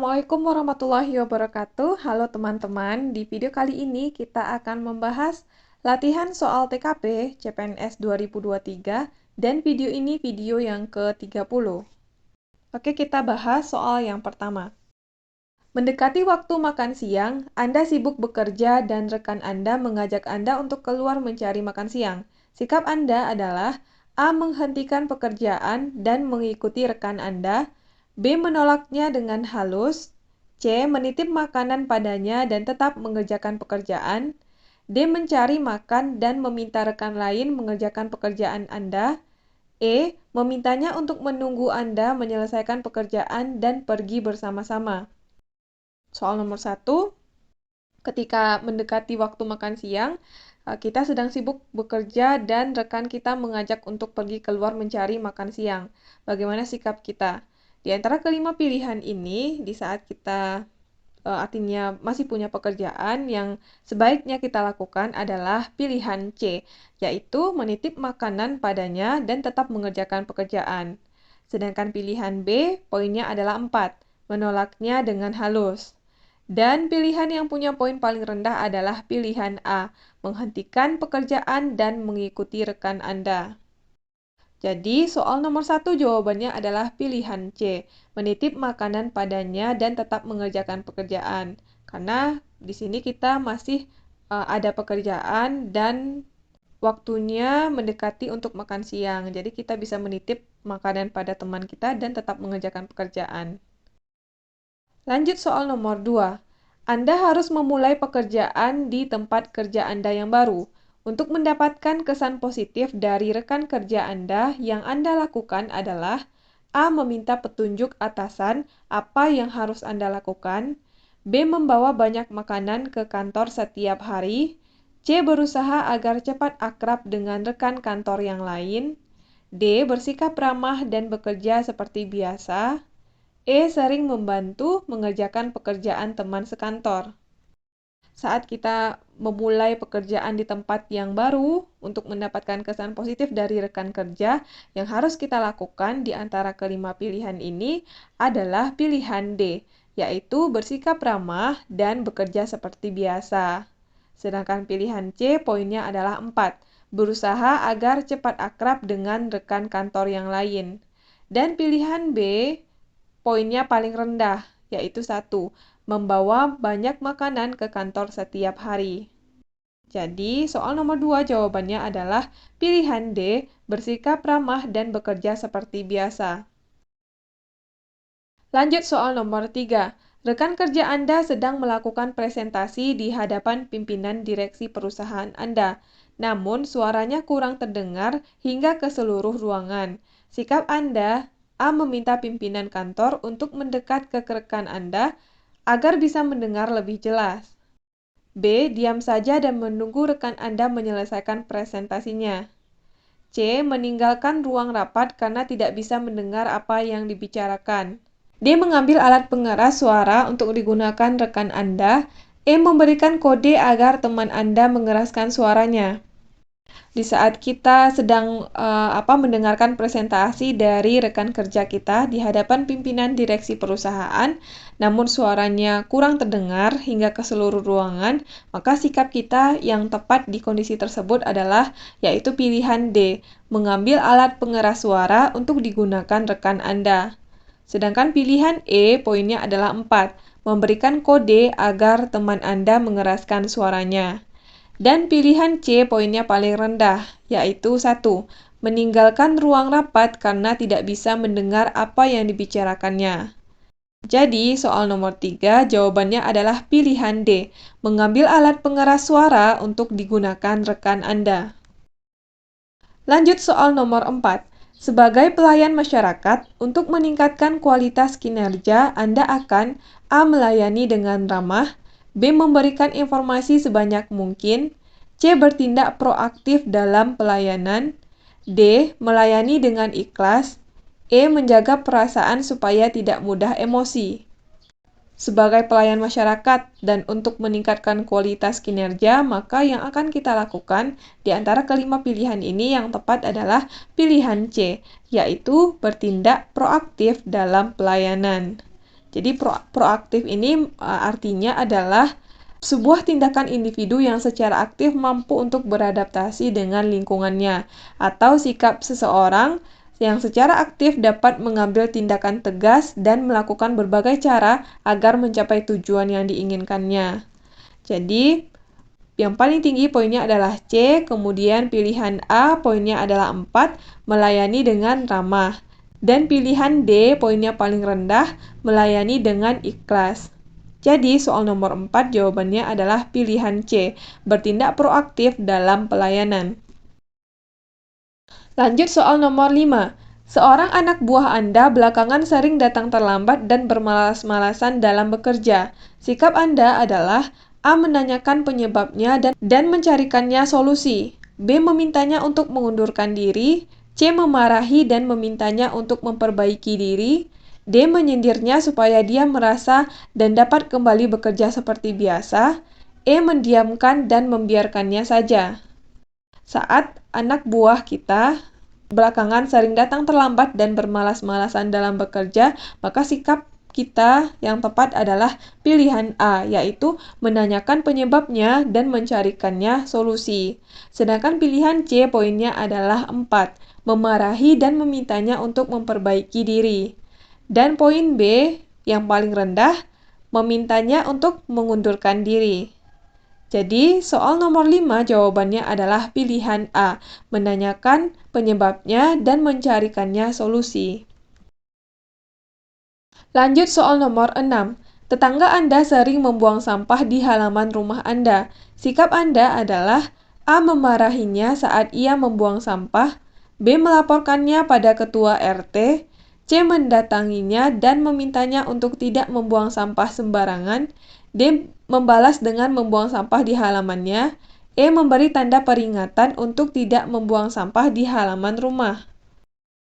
Assalamualaikum warahmatullahi wabarakatuh. Halo teman-teman, di video kali ini kita akan membahas latihan soal TKP CPNS 2023 dan video ini video yang ke-30. Oke, kita bahas soal yang pertama. Mendekati waktu makan siang, Anda sibuk bekerja dan rekan Anda mengajak Anda untuk keluar mencari makan siang. Sikap Anda adalah A. Menghentikan pekerjaan dan mengikuti rekan Anda, B. Menolaknya dengan halus, C. Menitip makanan padanya dan tetap mengerjakan pekerjaan, D. Mencari makan dan meminta rekan lain mengerjakan pekerjaan Anda, E. Memintanya untuk menunggu Anda menyelesaikan pekerjaan dan pergi bersama-sama. Soal nomor 1, ketika mendekati waktu makan siang, kita sedang sibuk bekerja dan rekan kita mengajak untuk pergi keluar mencari makan siang. Bagaimana sikap kita? Di antara kelima pilihan ini, di saat kita artinya masih punya pekerjaan, yang sebaiknya kita lakukan adalah pilihan C, yaitu menitip makanan padanya dan tetap mengerjakan pekerjaan. Sedangkan pilihan B, poinnya adalah 4, menolaknya dengan halus. Dan pilihan yang punya poin paling rendah adalah pilihan A, menghentikan pekerjaan dan mengikuti rekan Anda. Jadi, soal nomor 1 jawabannya adalah pilihan C, menitip makanan padanya dan tetap mengerjakan pekerjaan. Karena di sini kita masih ada pekerjaan dan waktunya mendekati untuk makan siang. Jadi, kita bisa menitip makanan pada teman kita dan tetap mengerjakan pekerjaan. Lanjut soal nomor 2. Anda harus memulai pekerjaan di tempat kerja Anda yang baru. Untuk mendapatkan kesan positif dari rekan kerja Anda, yang Anda lakukan adalah A. Meminta petunjuk atasan apa yang harus Anda lakukan, B. Membawa banyak makanan ke kantor setiap hari, C. Berusaha agar cepat akrab dengan rekan kantor yang lain, D. Bersikap ramah dan bekerja seperti biasa, E. Sering membantu mengerjakan pekerjaan teman sekantor. Saat kita memulai pekerjaan di tempat yang baru, untuk mendapatkan kesan positif dari rekan kerja, yang harus kita lakukan di antara kelima pilihan ini adalah pilihan D, yaitu bersikap ramah dan bekerja seperti biasa. Sedangkan pilihan C, poinnya adalah 4, berusaha agar cepat akrab dengan rekan kantor yang lain. Dan pilihan B, poinnya paling rendah, yaitu 1, membawa banyak makanan ke kantor setiap hari. Jadi, soal nomor 2 jawabannya adalah pilihan D, bersikap ramah dan bekerja seperti biasa. Lanjut soal nomor 3. Rekan kerja Anda sedang melakukan presentasi di hadapan pimpinan direksi perusahaan Anda. Namun, suaranya kurang terdengar hingga ke seluruh ruangan. Sikap Anda, A. Meminta pimpinan kantor untuk mendekat ke rekan Anda agar bisa mendengar lebih jelas. B. Diam saja dan menunggu rekan Anda menyelesaikan presentasinya. C. Meninggalkan ruang rapat karena tidak bisa mendengar apa yang dibicarakan. D. Mengambil alat pengeras suara untuk digunakan rekan Anda. E. Memberikan kode agar teman Anda mengeraskan suaranya. Di saat kita sedang mendengarkan presentasi dari rekan kerja kita di hadapan pimpinan direksi perusahaan, namun suaranya kurang terdengar hingga ke seluruh ruangan, maka sikap kita yang tepat di kondisi tersebut adalah yaitu pilihan D, mengambil alat pengeras suara untuk digunakan rekan Anda. Sedangkan pilihan E, poinnya adalah 4, memberikan kode agar teman Anda mengeraskan suaranya. Dan pilihan C, poinnya paling rendah, yaitu 1, meninggalkan ruang rapat karena tidak bisa mendengar apa yang dibicarakannya. Jadi, soal nomor 3, jawabannya adalah pilihan D, mengambil alat pengeras suara untuk digunakan rekan Anda. Lanjut soal nomor 4. Sebagai pelayan masyarakat, untuk meningkatkan kualitas kinerja, Anda akan A. Melayani dengan ramah, B. Memberikan informasi sebanyak mungkin, C. Bertindak proaktif dalam pelayanan, D. Melayani dengan ikhlas, E. Menjaga perasaan supaya tidak mudah emosi. Sebagai pelayan masyarakat dan untuk meningkatkan kualitas kinerja, maka yang akan kita lakukan di antara kelima pilihan ini yang tepat adalah pilihan C, yaitu bertindak proaktif dalam pelayanan. Jadi proaktif ini artinya adalah sebuah tindakan individu yang secara aktif mampu untuk beradaptasi dengan lingkungannya, atau sikap seseorang yang secara aktif dapat mengambil tindakan tegas dan melakukan berbagai cara agar mencapai tujuan yang diinginkannya. Jadi, yang paling tinggi poinnya adalah C, kemudian pilihan A poinnya adalah 4, melayani dengan ramah. Dan pilihan D poinnya paling rendah, melayani dengan ikhlas. Jadi soal nomor 4 jawabannya adalah pilihan C, bertindak proaktif dalam pelayanan. Lanjut soal nomor 5. Seorang anak buah Anda belakangan sering datang terlambat dan bermalas-malasan dalam bekerja. Sikap Anda adalah A. Menanyakan penyebabnya dan mencarikannya solusi. B. Memintanya untuk mengundurkan diri. C. Memarahi dan memintanya untuk memperbaiki diri. D. Menyindirnya supaya dia merasa dan dapat kembali bekerja seperti biasa. E. Mendiamkan dan membiarkannya saja. Saat anak buah kita belakangan sering datang terlambat dan bermalas-malasan dalam bekerja, maka sikap kita yang tepat adalah pilihan A, yaitu menanyakan penyebabnya dan mencarikannya solusi. Sedangkan pilihan C poinnya adalah 4, memarahi dan memintanya untuk memperbaiki diri. Dan poin B yang paling rendah, memintanya untuk mengundurkan diri. Jadi, soal nomor 5 jawabannya adalah pilihan A, menanyakan penyebabnya dan mencarikannya solusi. Lanjut soal nomor 6. Tetangga Anda sering membuang sampah di halaman rumah Anda. Sikap Anda adalah A. Memarahinya saat ia membuang sampah, B. Melaporkannya pada ketua RT, C. Mendatanginya dan memintanya untuk tidak membuang sampah sembarangan, D. Membalas dengan membuang sampah di halamannya, E. Memberi tanda peringatan untuk tidak membuang sampah di halaman rumah.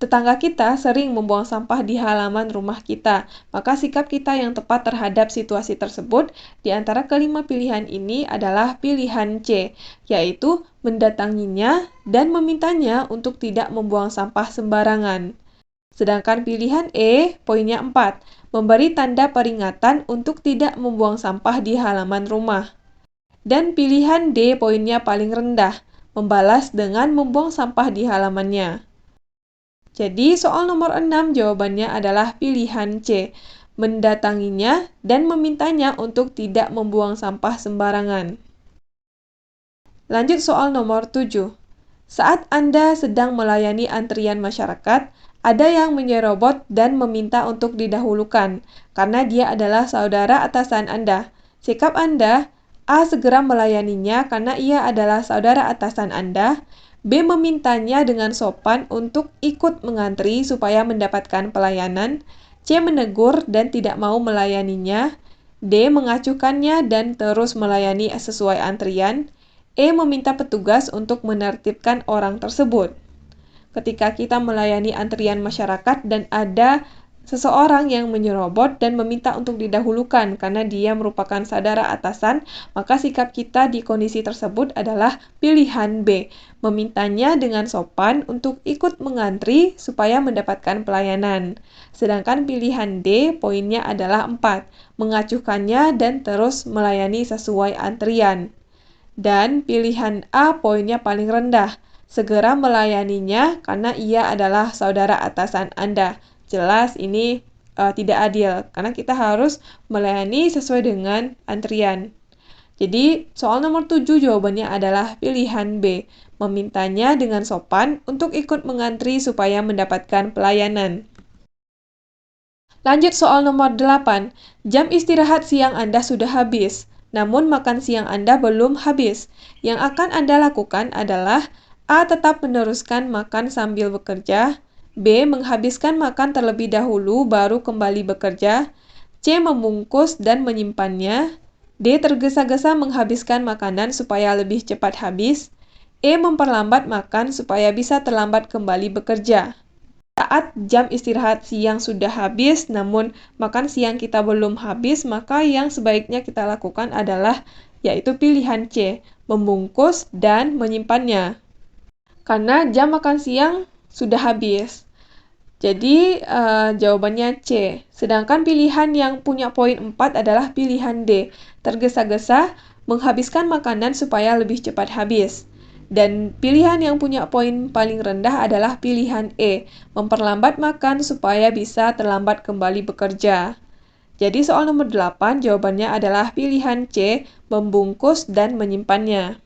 Tetangga kita sering membuang sampah di halaman rumah kita, maka sikap kita yang tepat terhadap situasi tersebut di antara kelima pilihan ini adalah pilihan C, yaitu mendatanginya dan memintanya untuk tidak membuang sampah sembarangan. Sedangkan pilihan E, poinnya 4, memberi tanda peringatan untuk tidak membuang sampah di halaman rumah. Dan pilihan D, poinnya paling rendah, membalas dengan membuang sampah di halamannya. Jadi soal nomor 6 jawabannya adalah pilihan C, mendatanginya dan memintanya untuk tidak membuang sampah sembarangan. Lanjut soal nomor 7. Saat Anda sedang melayani antrian masyarakat, ada yang menyerobot dan meminta untuk didahulukan, karena dia adalah saudara atasan Anda. Sikap Anda, A. Segera melayaninya karena ia adalah saudara atasan Anda. B. Memintanya dengan sopan untuk ikut mengantri supaya mendapatkan pelayanan. C. Menegur dan tidak mau melayaninya. D. Mengacuhkannya dan terus melayani sesuai antrian. E. Meminta petugas untuk menertibkan orang tersebut. Ketika kita melayani antrian masyarakat dan ada seseorang yang menyerobot dan meminta untuk didahulukan karena dia merupakan saudara atasan, maka sikap kita di kondisi tersebut adalah pilihan B, memintanya dengan sopan untuk ikut mengantri supaya mendapatkan pelayanan. Sedangkan pilihan D, poinnya adalah 4, mengacuhkannya dan terus melayani sesuai antrian. Dan pilihan A, poinnya paling rendah, segera melayaninya karena ia adalah saudara atasan Anda. Jelas ini tidak adil, karena kita harus melayani sesuai dengan antrian. Jadi, soal nomor 7 jawabannya adalah pilihan B, memintanya dengan sopan untuk ikut mengantri supaya mendapatkan pelayanan. Lanjut soal nomor 8. Jam istirahat siang Anda sudah habis, namun makan siang Anda belum habis. Yang akan Anda lakukan adalah A. Tetap meneruskan makan sambil bekerja, B. Menghabiskan makan terlebih dahulu baru kembali bekerja, C. Membungkus dan menyimpannya, D. Tergesa-gesa menghabiskan makanan supaya lebih cepat habis, E. Memperlambat makan supaya bisa terlambat kembali bekerja. Saat jam istirahat siang sudah habis, namun makan siang kita belum habis, maka yang sebaiknya kita lakukan adalah yaitu pilihan C, membungkus dan menyimpannya. Karena jam makan siang sudah habis. Jadi, jawabannya C. Sedangkan pilihan yang punya poin 4 adalah pilihan D. Tergesa-gesa, menghabiskan makanan supaya lebih cepat habis. Dan pilihan yang punya poin paling rendah adalah pilihan E. Memperlambat makan supaya bisa terlambat kembali bekerja. Jadi soal nomor 8 jawabannya adalah pilihan C. Membungkus dan menyimpannya.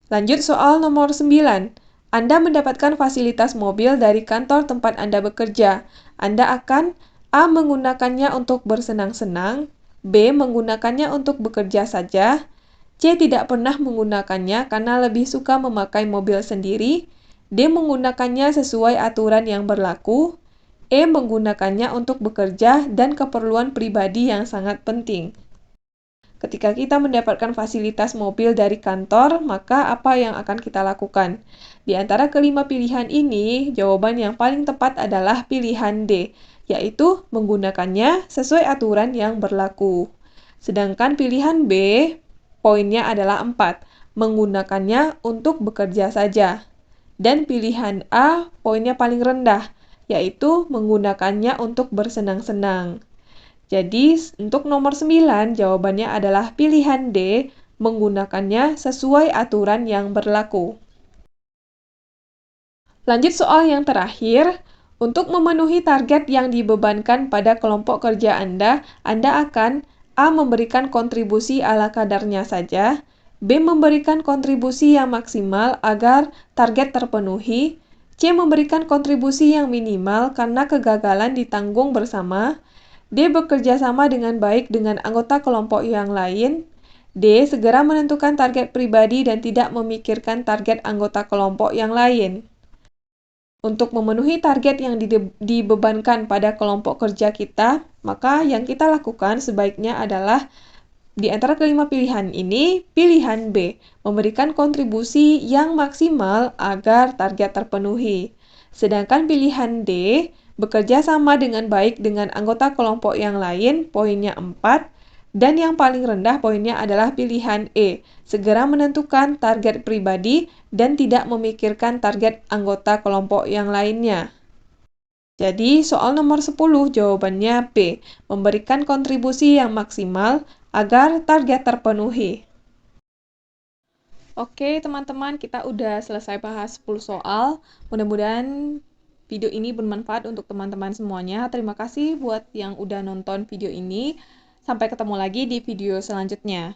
Lanjut soal nomor 9. Anda mendapatkan fasilitas mobil dari kantor tempat Anda bekerja. Anda akan A. Menggunakannya untuk bersenang-senang, B. Menggunakannya untuk bekerja saja, C. Tidak pernah menggunakannya karena lebih suka memakai mobil sendiri, D. Menggunakannya sesuai aturan yang berlaku, E. Menggunakannya untuk bekerja dan keperluan pribadi yang sangat penting. Ketika kita mendapatkan fasilitas mobil dari kantor, maka apa yang akan kita lakukan? Di antara kelima pilihan ini, jawaban yang paling tepat adalah pilihan D, yaitu menggunakannya sesuai aturan yang berlaku. Sedangkan pilihan B, poinnya adalah 4, menggunakannya untuk bekerja saja. Dan pilihan A, poinnya paling rendah, yaitu menggunakannya untuk bersenang-senang. Jadi, untuk nomor 9, jawabannya adalah pilihan D, menggunakannya sesuai aturan yang berlaku. Lanjut soal yang terakhir. Untuk memenuhi target yang dibebankan pada kelompok kerja Anda akan A. Memberikan kontribusi ala kadarnya saja, B. Memberikan kontribusi yang maksimal agar target terpenuhi, C. Memberikan kontribusi yang minimal karena kegagalan ditanggung bersama, D. Bekerja sama dengan baik dengan anggota kelompok yang lain. D. Segera menentukan target pribadi dan tidak memikirkan target anggota kelompok yang lain. Untuk memenuhi target yang dibebankan pada kelompok kerja kita, maka yang kita lakukan sebaiknya adalah di antara kelima pilihan ini, pilihan B, memberikan kontribusi yang maksimal agar target terpenuhi. Sedangkan pilihan D, bekerja sama dengan baik dengan anggota kelompok yang lain, poinnya 4, dan yang paling rendah poinnya adalah pilihan E, segera menentukan target pribadi dan tidak memikirkan target anggota kelompok yang lainnya. Jadi, soal nomor 10 jawabannya B, memberikan kontribusi yang maksimal agar target terpenuhi. Oke, teman-teman, kita udah selesai bahas 10 soal. Mudah-mudahan video ini bermanfaat untuk teman-teman semuanya. Terima kasih buat yang udah nonton video ini. Sampai ketemu lagi di video selanjutnya.